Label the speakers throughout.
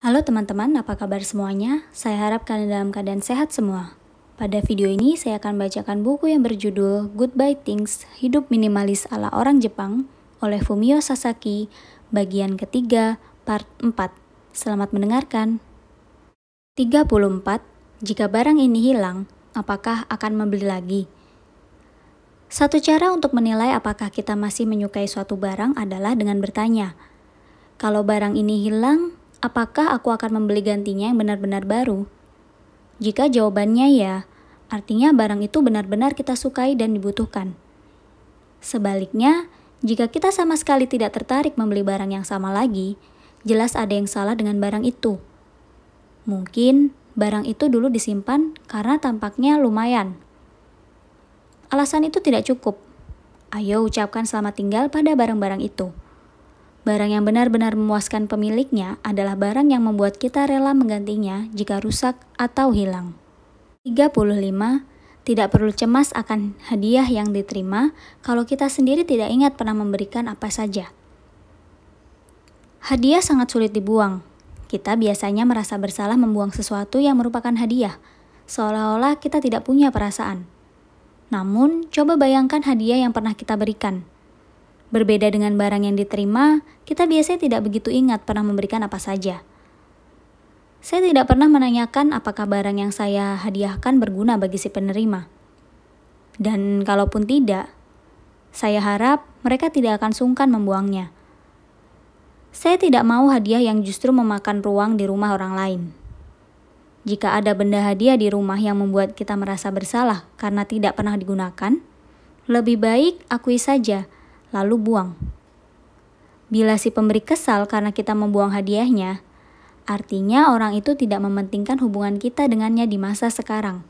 Speaker 1: Halo teman-teman, apa kabar semuanya? Saya harap kalian dalam keadaan sehat semua. Pada video ini, saya akan bacakan buku yang berjudul Goodbye Things, Hidup Minimalis ala Orang Jepang oleh Fumio Sasaki, bagian ketiga, part 4. Selamat mendengarkan. 34. Jika barang ini hilang, apakah akan membeli lagi? Satu cara untuk menilai apakah kita masih menyukai suatu barang adalah dengan bertanya, kalau barang ini hilang, apakah aku akan membeli gantinya yang benar-benar baru? Jika jawabannya ya, artinya barang itu benar-benar kita sukai dan dibutuhkan. Sebaliknya, jika kita sama sekali tidak tertarik membeli barang yang sama lagi, jelas ada yang salah dengan barang itu. Mungkin barang itu dulu disimpan karena tampaknya lumayan. Alasan itu tidak cukup. Ayo ucapkan selamat tinggal pada barang-barang itu. Barang yang benar-benar memuaskan pemiliknya adalah barang yang membuat kita rela menggantinya jika rusak atau hilang. 35. Tidak perlu cemas akan hadiah yang diterima kalau kita sendiri tidak ingat pernah memberikan apa saja. Hadiah sangat sulit dibuang. Kita biasanya merasa bersalah membuang sesuatu yang merupakan hadiah, seolah-olah kita tidak punya perasaan. Namun, coba bayangkan hadiah yang pernah kita berikan. Berbeda dengan barang yang diterima, kita biasanya tidak begitu ingat pernah memberikan apa saja. Saya tidak pernah menanyakan apakah barang yang saya hadiahkan berguna bagi si penerima. Dan kalaupun tidak, saya harap mereka tidak akan sungkan membuangnya. Saya tidak mau hadiah yang justru memakan ruang di rumah orang lain. Jika ada benda hadiah di rumah yang membuat kita merasa bersalah karena tidak pernah digunakan, lebih baik akui saja, lalu buang. Bila si pemberi kesal karena kita membuang hadiahnya, artinya orang itu tidak mementingkan hubungan kita dengannya di masa sekarang.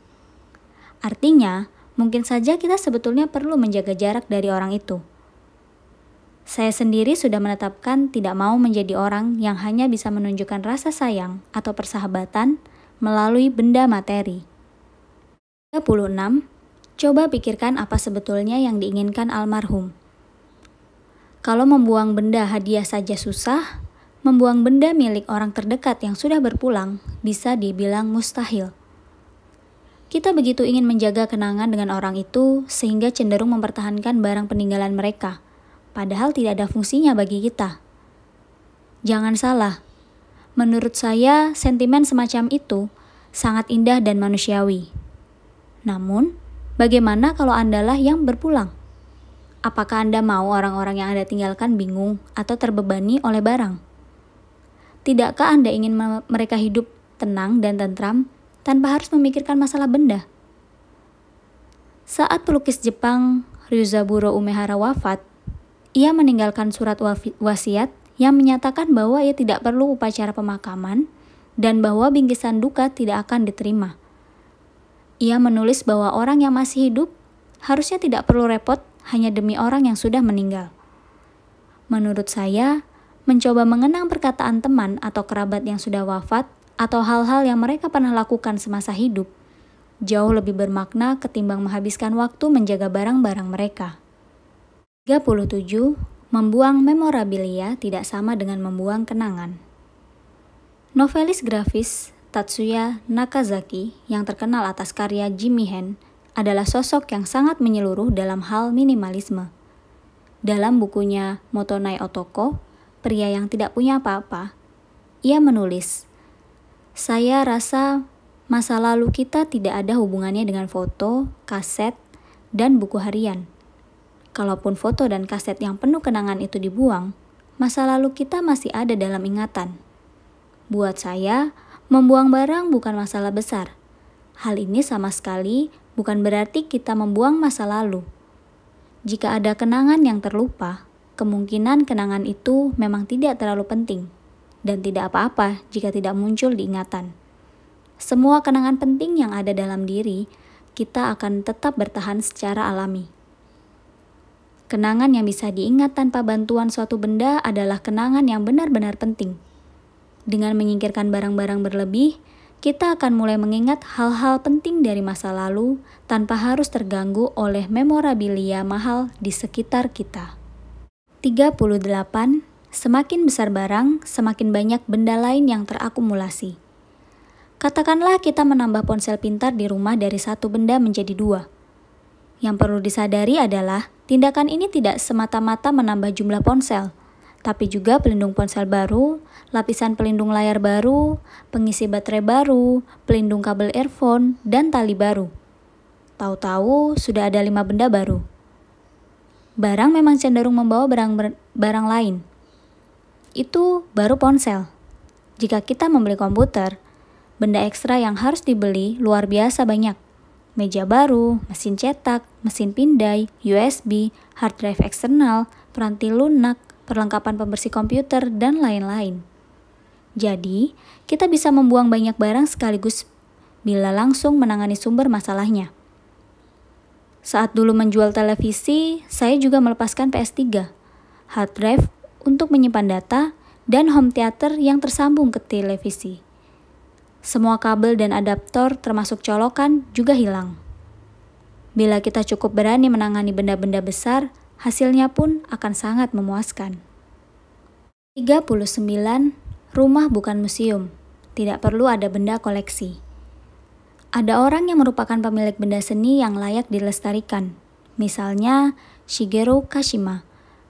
Speaker 1: Artinya, mungkin saja kita sebetulnya perlu menjaga jarak dari orang itu. Saya sendiri sudah menetapkan tidak mau menjadi orang yang hanya bisa menunjukkan rasa sayang atau persahabatan melalui benda materi. 36. Coba pikirkan apa sebetulnya yang diinginkan almarhum. Kalau membuang benda hadiah saja susah, membuang benda milik orang terdekat yang sudah berpulang bisa dibilang mustahil. Kita begitu ingin menjaga kenangan dengan orang itu sehingga cenderung mempertahankan barang peninggalan mereka, padahal tidak ada fungsinya bagi kita. Jangan salah, menurut saya sentimen semacam itu sangat indah dan manusiawi. Namun, bagaimana kalau Andalah yang berpulang? Apakah Anda mau orang-orang yang Anda tinggalkan bingung atau terbebani oleh barang? Tidakkah Anda ingin mereka hidup tenang dan tentram tanpa harus memikirkan masalah benda? Saat pelukis Jepang Ryuzaburo Umehara wafat, ia meninggalkan surat wasiat yang menyatakan bahwa ia tidak perlu upacara pemakaman dan bahwa bingkisan duka tidak akan diterima. Ia menulis bahwa orang yang masih hidup harusnya tidak perlu repot hanya demi orang yang sudah meninggal. Menurut saya, mencoba mengenang perkataan teman atau kerabat yang sudah wafat atau hal-hal yang mereka pernah lakukan semasa hidup jauh lebih bermakna ketimbang menghabiskan waktu menjaga barang-barang mereka. 37. Membuang memorabilia tidak sama dengan membuang kenangan. Novelis grafis Tatsuya Nakazaki yang terkenal atas karya Jimmy Hen adalah sosok yang sangat menyeluruh dalam hal minimalisme. Dalam bukunya Motonai Otoko, pria yang tidak punya apa-apa, ia menulis, "Saya rasa masa lalu kita tidak ada hubungannya dengan foto, kaset, dan buku harian. Kalaupun foto dan kaset yang penuh kenangan itu dibuang, masa lalu kita masih ada dalam ingatan. Buat saya, membuang barang bukan masalah besar. Hal ini sama sekali bukan berarti kita membuang masa lalu. Jika ada kenangan yang terlupa, kemungkinan kenangan itu memang tidak terlalu penting, dan tidak apa-apa jika tidak muncul di ingatan. Semua kenangan penting yang ada dalam diri, kita akan tetap bertahan secara alami. Kenangan yang bisa diingat tanpa bantuan suatu benda adalah kenangan yang benar-benar penting. Dengan menyingkirkan barang-barang berlebih, kita akan mulai mengingat hal-hal penting dari masa lalu tanpa harus terganggu oleh memorabilia mahal di sekitar kita. 38. Semakin besar barang, semakin banyak benda lain yang terakumulasi. Katakanlah kita menambah ponsel pintar di rumah dari satu benda menjadi 2. Yang perlu disadari adalah, tindakan ini tidak semata-mata menambah jumlah ponsel, tapi juga pelindung ponsel baru, lapisan pelindung layar baru, pengisi baterai baru, pelindung kabel earphone, dan tali baru. Tahu-tahu sudah ada 5 benda baru. Barang memang cenderung membawa barang lain. Itu baru ponsel. Jika kita membeli komputer, benda ekstra yang harus dibeli luar biasa banyak. Meja baru, mesin cetak, mesin pindai, USB, hard drive eksternal, peranti lunak, perlengkapan pembersih komputer, dan lain-lain. Jadi, kita bisa membuang banyak barang sekaligus bila langsung menangani sumber masalahnya. Saat dulu menjual televisi, saya juga melepaskan PS3, hard drive untuk menyimpan data, dan home theater yang tersambung ke televisi. Semua kabel dan adaptor termasuk colokan juga hilang. Bila kita cukup berani menangani benda-benda besar, hasilnya pun akan sangat memuaskan. 39. Rumah bukan museum. Tidak perlu ada benda koleksi. Ada orang yang merupakan pemilik benda seni yang layak dilestarikan. Misalnya Shigeru Kashima,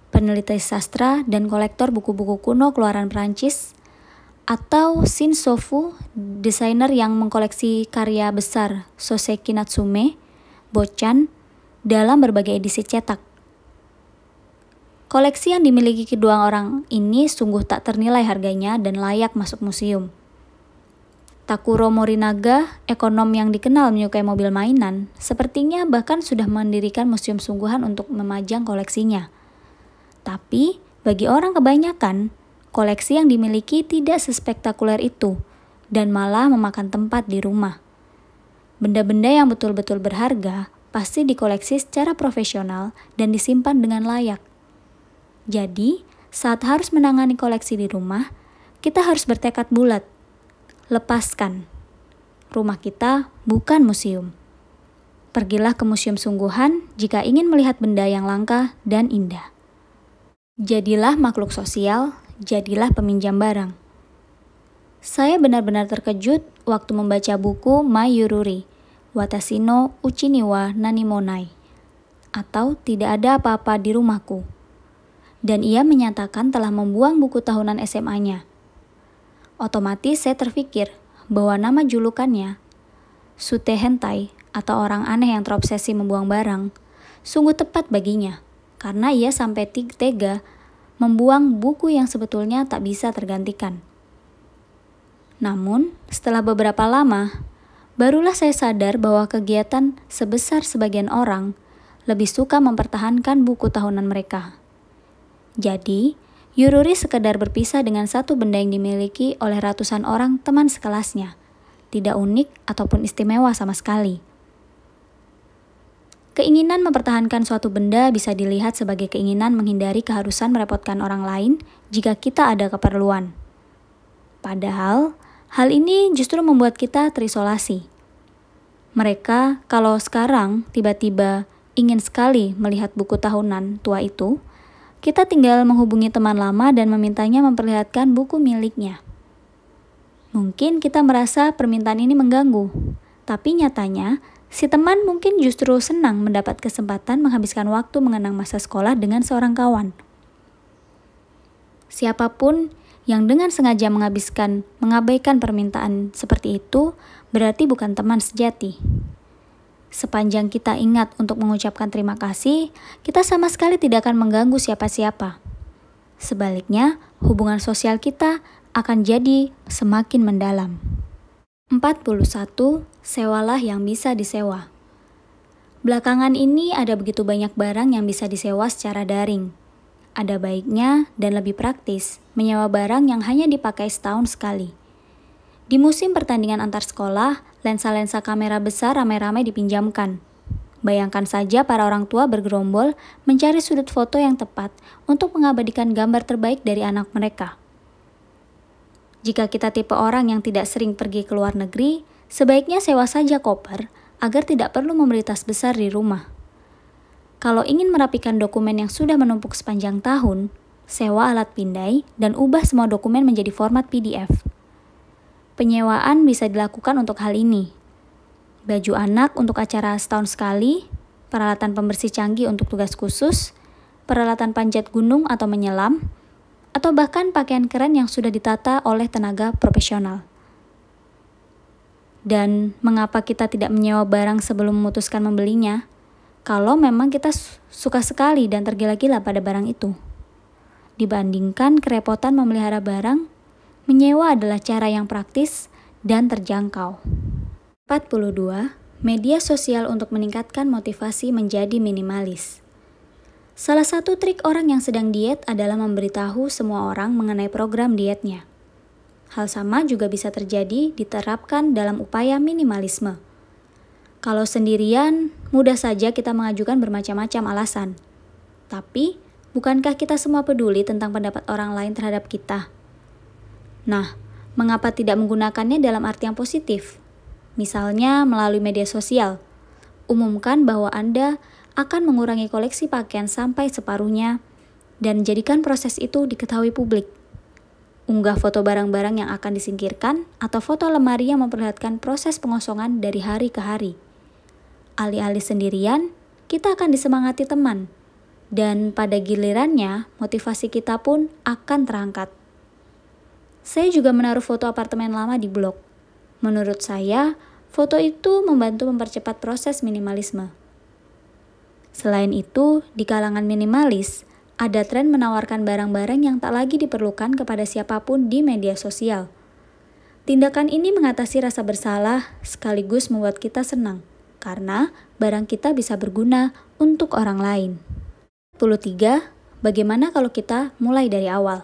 Speaker 1: peneliti sastra dan kolektor buku-buku kuno keluaran Prancis, atau Shin Sofu, desainer yang mengkoleksi karya besar Soseki Natsume, Bochan, dalam berbagai edisi cetak. Koleksi yang dimiliki kedua orang ini sungguh tak ternilai harganya dan layak masuk museum. Takuro Morinaga, ekonom yang dikenal menyukai mobil mainan, sepertinya bahkan sudah mendirikan museum sungguhan untuk memajang koleksinya. Tapi, bagi orang kebanyakan, koleksi yang dimiliki tidak sespektakuler itu, dan malah memakan tempat di rumah. Benda-benda yang betul-betul berharga pasti dikoleksi secara profesional dan disimpan dengan layak. Jadi, saat harus menangani koleksi di rumah, kita harus bertekad bulat. Lepaskan. Rumah kita bukan museum. Pergilah ke museum sungguhan jika ingin melihat benda yang langka dan indah. Jadilah makhluk sosial, jadilah peminjam barang. Saya benar-benar terkejut waktu membaca buku Mai Yururi, Watashi no Uchi ni wa nani mo nai, atau Tidak ada apa-apa di rumahku. Dan ia menyatakan telah membuang buku tahunan SMA-nya. Otomatis saya terpikir bahwa nama julukannya, Sute Hentai atau orang aneh yang terobsesi membuang barang, sungguh tepat baginya. Karena ia sampai tega membuang buku yang sebetulnya tak bisa tergantikan. Namun, setelah beberapa lama, barulah saya sadar bahwa kegiatan sebesar sebagian orang lebih suka mempertahankan buku tahunan mereka. Jadi, Yururi sekedar berpisah dengan satu benda yang dimiliki oleh ratusan orang teman sekelasnya. Tidak unik ataupun istimewa sama sekali. Keinginan mempertahankan suatu benda bisa dilihat sebagai keinginan menghindari keharusan merepotkan orang lain jika kita ada keperluan. Padahal, hal ini justru membuat kita terisolasi. Mereka, kalau sekarang tiba-tiba ingin sekali melihat buku tahunan tua itu, kita tinggal menghubungi teman lama dan memintanya memperlihatkan buku miliknya. Mungkin kita merasa permintaan ini mengganggu, tapi nyatanya, si teman mungkin justru senang mendapat kesempatan menghabiskan waktu mengenang masa sekolah dengan seorang kawan. Siapapun yang dengan sengaja mengabaikan permintaan seperti itu, berarti bukan teman sejati. Sepanjang kita ingat untuk mengucapkan terima kasih, kita sama sekali tidak akan mengganggu siapa-siapa. Sebaliknya, hubungan sosial kita akan jadi semakin mendalam. 41. Sewalah yang bisa disewa. Belakangan ini ada begitu banyak barang yang bisa disewa secara daring. Ada baiknya dan lebih praktis menyewa barang yang hanya dipakai setahun sekali. Di musim pertandingan antar sekolah, lensa-lensa kamera besar ramai-ramai dipinjamkan. Bayangkan saja para orang tua bergerombol mencari sudut foto yang tepat untuk mengabadikan gambar terbaik dari anak mereka. Jika kita tipe orang yang tidak sering pergi ke luar negeri, sebaiknya sewa saja koper agar tidak perlu membeli tas besar di rumah. Kalau ingin merapikan dokumen yang sudah menumpuk sepanjang tahun, sewa alat pindai, dan ubah semua dokumen menjadi format PDF. Penyewaan bisa dilakukan untuk hal ini. Baju anak untuk acara setahun sekali, peralatan pembersih canggih untuk tugas khusus, peralatan panjat gunung atau menyelam, atau bahkan pakaian keren yang sudah ditata oleh tenaga profesional. Dan mengapa kita tidak menyewa barang sebelum memutuskan membelinya? Kalau memang kita suka sekali dan tergila-gila pada barang itu. Dibandingkan kerepotan memelihara barang, menyewa adalah cara yang praktis dan terjangkau. 42. Media sosial untuk meningkatkan motivasi menjadi minimalis. Salah satu trik orang yang sedang diet adalah memberitahu semua orang mengenai program dietnya. Hal sama juga bisa terjadi diterapkan dalam upaya minimalisme. Kalau sendirian, mudah saja kita mengajukan bermacam-macam alasan. Tapi, bukankah kita semua peduli tentang pendapat orang lain terhadap kita? Nah, mengapa tidak menggunakannya dalam arti yang positif? Misalnya melalui media sosial. Umumkan bahwa Anda akan mengurangi koleksi pakaian sampai separuhnya dan jadikan proses itu diketahui publik. Unggah foto barang-barang yang akan disingkirkan atau foto lemari yang memperlihatkan proses pengosongan dari hari ke hari. Alih-alih sendirian, kita akan disemangati teman. Dan pada gilirannya, motivasi kita pun akan terangkat. Saya juga menaruh foto apartemen lama di blog. Menurut saya, foto itu membantu mempercepat proses minimalisme. Selain itu, di kalangan minimalis, ada tren menawarkan barang-barang yang tak lagi diperlukan kepada siapapun di media sosial. Tindakan ini mengatasi rasa bersalah sekaligus membuat kita senang, karena barang kita bisa berguna untuk orang lain. 43. Bagaimana kalau kita mulai dari awal?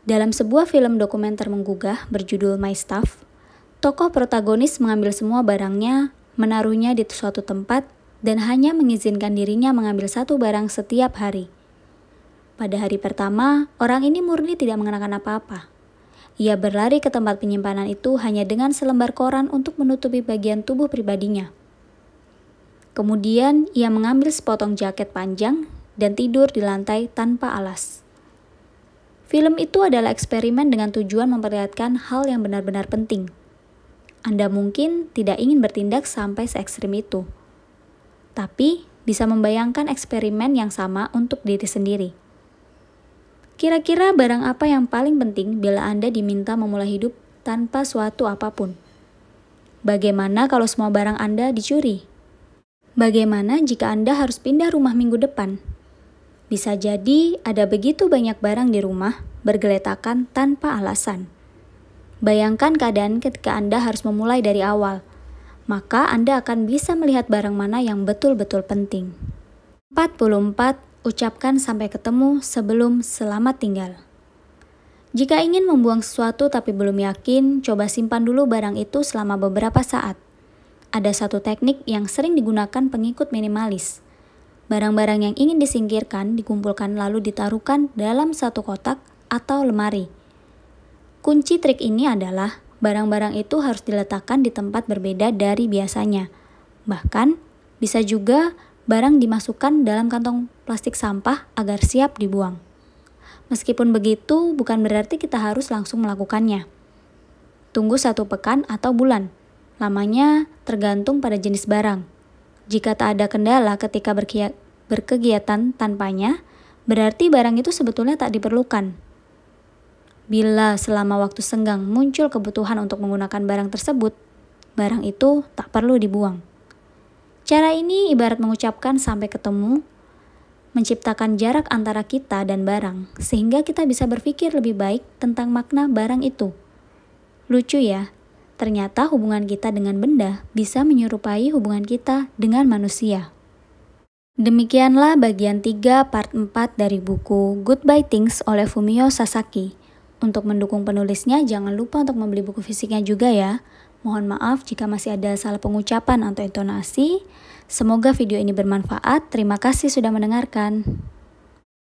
Speaker 1: Dalam sebuah film dokumenter menggugah berjudul My Stuff, tokoh protagonis mengambil semua barangnya, menaruhnya di suatu tempat, dan hanya mengizinkan dirinya mengambil satu barang setiap hari. Pada hari pertama, orang ini murni tidak mengenakan apa-apa. Ia berlari ke tempat penyimpanan itu hanya dengan selembar koran untuk menutupi bagian tubuh pribadinya. Kemudian, ia mengambil sepotong jaket panjang dan tidur di lantai tanpa alas. Film itu adalah eksperimen dengan tujuan memperlihatkan hal yang benar-benar penting. Anda mungkin tidak ingin bertindak sampai se-ekstrim itu. Tapi, bisa membayangkan eksperimen yang sama untuk diri sendiri. Kira-kira barang apa yang paling penting bila Anda diminta memulai hidup tanpa suatu apapun? Bagaimana kalau semua barang Anda dicuri? Bagaimana jika Anda harus pindah rumah minggu depan? Bisa jadi ada begitu banyak barang di rumah bergeletakan tanpa alasan. Bayangkan keadaan ketika Anda harus memulai dari awal. Maka Anda akan bisa melihat barang mana yang betul-betul penting. 44. Ucapkan sampai ketemu sebelum selamat tinggal. Jika ingin membuang sesuatu tapi belum yakin, coba simpan dulu barang itu selama beberapa saat. Ada satu teknik yang sering digunakan pengikut minimalis. Barang-barang yang ingin disingkirkan dikumpulkan lalu ditaruhkan dalam satu kotak atau lemari. Kunci trik ini adalah barang-barang itu harus diletakkan di tempat berbeda dari biasanya. Bahkan, bisa juga barang dimasukkan dalam kantong plastik sampah agar siap dibuang. Meskipun begitu, bukan berarti kita harus langsung melakukannya. Tunggu 1 pekan atau bulan. Lamanya tergantung pada jenis barang. Jika tak ada kendala ketika berkegiatan tanpanya, berarti barang itu sebetulnya tak diperlukan. Bila selama waktu senggang muncul kebutuhan untuk menggunakan barang tersebut, barang itu tak perlu dibuang. Cara ini ibarat mengucapkan sampai ketemu, menciptakan jarak antara kita dan barang, sehingga kita bisa berpikir lebih baik tentang makna barang itu. Lucu ya, ternyata hubungan kita dengan benda bisa menyerupai hubungan kita dengan manusia. Demikianlah bagian 3 part 4 dari buku Goodbye Things oleh Fumio Sasaki. Untuk mendukung penulisnya, jangan lupa untuk membeli buku fisiknya juga ya. Mohon maaf jika masih ada salah pengucapan atau intonasi. Semoga video ini bermanfaat. Terima kasih sudah mendengarkan.